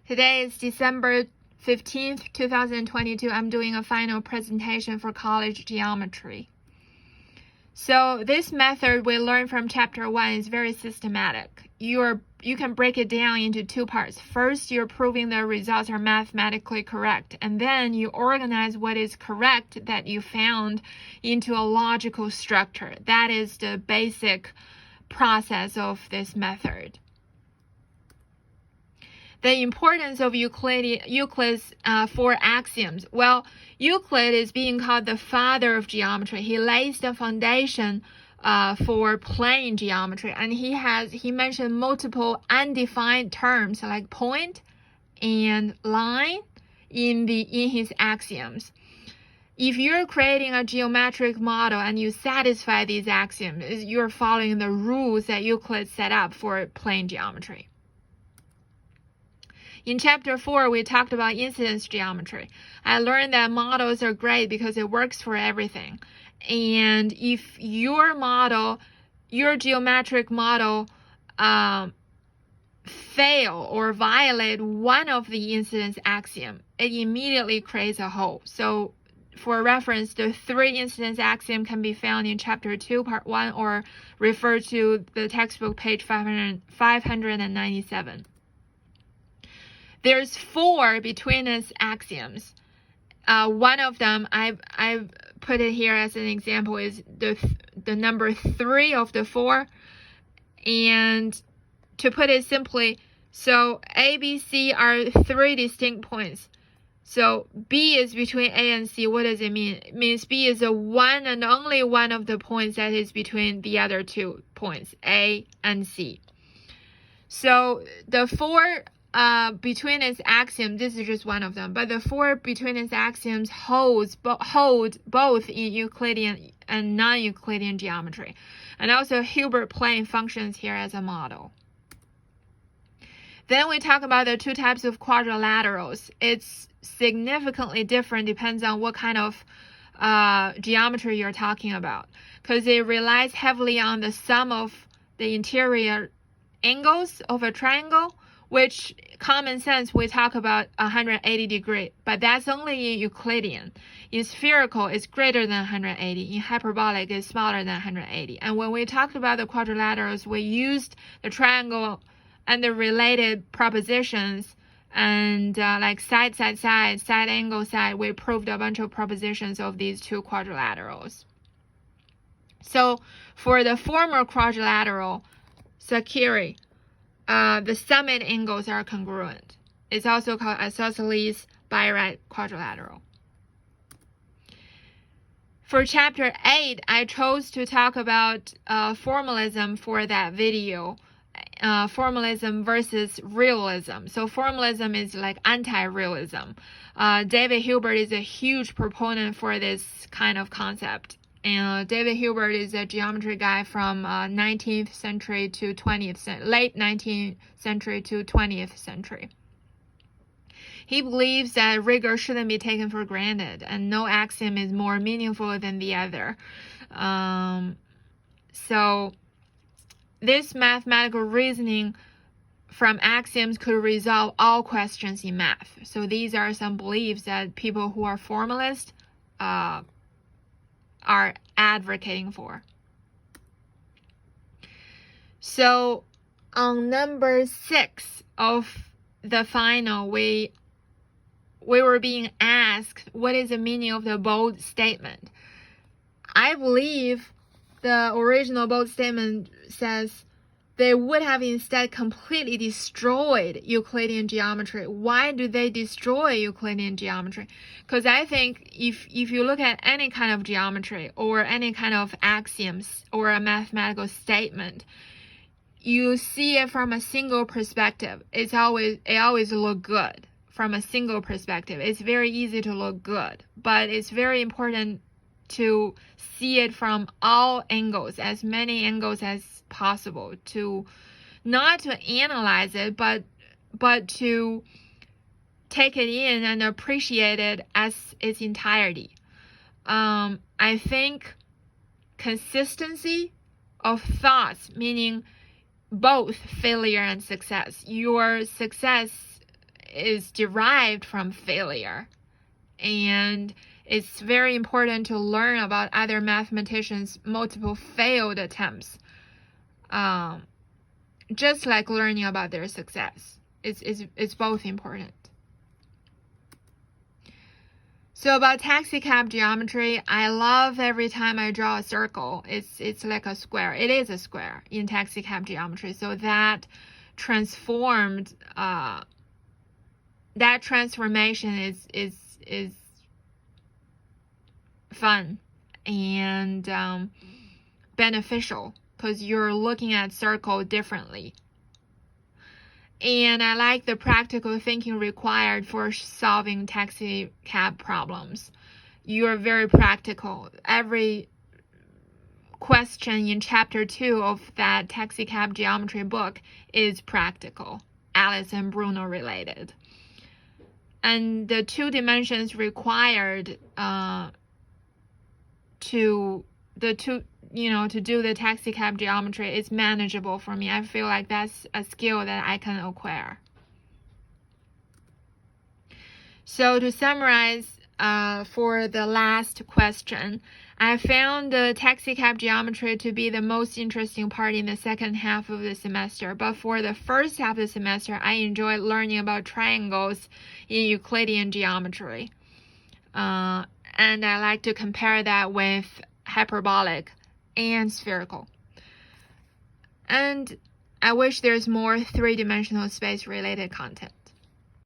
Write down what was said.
Today is December 15th, 2022. I'm doing a final presentation for college geometry. So this method we learned from chapter 1 is very systematic. You can break it down into two parts. First, you're proving the results are mathematically correct, and then you organize what is correct that you found into a logical structure. That is the basic process of this method. The importance of Euclid's four axioms. Well, Euclid is being called the father of geometry. He lays the foundation for plane geometry, and he mentioned multiple undefined terms like point and line in his axioms. If you're creating a geometric model and you satisfy these axioms, you're following the rules that Euclid set up for plane geometry. In chapter 4, we talked about incidence geometry. I learned that models are great because it works for everything. And if your geometric model fail or violate one of the incidence axiom, it immediately creates a hole. So for reference, the three incidence axiom can be found in chapter 2, part 1, or refer to the textbook page 597. There's four betweenness axioms. One of them, I've put it here as an example, is the number 3 of the 4. And to put it simply, so A, B, C are 3 distinct points. So B is between A and C. What does it mean? It means B is a one and only one of the points that is between the other 2 points, A and C. So the 4 betweenness axiom, this is just one of them, but the 4 betweenness axioms hold both in Euclidean and non-Euclidean geometry. And also Hilbert plane functions here as a model. Then we talk about the two types of quadrilaterals. It's significantly different, depends on what kind of geometry you're talking about, because it relies heavily on the sum of the interior angles of a triangle, which common sense we talk about 180 degrees, but that's only in Euclidean. In spherical, it's greater than 180. In hyperbolic, it's smaller than 180. And when we talked about the quadrilaterals, we used the triangle and the related propositions, and like side, angle, side, we proved a bunch of propositions of these two quadrilaterals. So for the former quadrilateral, Sakiri, the summit angles are congruent. It's also called isosceles Bayreuth quadrilateral. For chapter 8, I chose to talk about formalism for that video. Formalism versus realism. So formalism is like anti-realism. David Hilbert is a huge proponent for this kind of concept. And David Hilbert is a geometry guy from 19th century to 20th century, late 19th century to 20th century. He believes that rigor shouldn't be taken for granted, and no axiom is more meaningful than the other. So this mathematical reasoning from axioms could resolve all questions in math. So these are some beliefs that people who are formalists are advocating for. So on number 6 of the final, we were being asked what is the meaning of the bold statement. I believe the original bold statement says they would have instead completely destroyed Euclidean geometry. Why do they destroy Euclidean geometry? Because I think if you look at any kind of geometry or any kind of axioms or a mathematical statement, you see it from a single perspective. It always look good from a single perspective. It's very easy to look good, but it's very important to see it from all angles, as many angles as possible, to not to analyze it, but to take it in and appreciate it as its entirety. I think consistency of thoughts, meaning both failure and success. Your success is derived from failure. And it's very important to learn about other mathematicians' multiple failed attempts, just like learning about their success. It's both important. So about taxicab geometry, I love every time I draw a circle. It's like a square. It is a square in taxicab geometry. So that transformed, that transformation is fun and beneficial because you're looking at circle differently. And I like the practical thinking required for solving taxicab problems. You are very practical. Every question in chapter 2 of that taxicab geometry book is practical, Alice and Bruno related. And the 2 dimensions required to do the taxicab geometry is manageable for me. I feel like that's a skill that I can acquire. So to summarize, for the last question, I found the taxicab geometry to be the most interesting part in the second half of the semester. But for the first half of the semester, I enjoyed learning about triangles in Euclidean geometry. And I like to compare that with hyperbolic and spherical. And I wish there's more 3-dimensional space related content.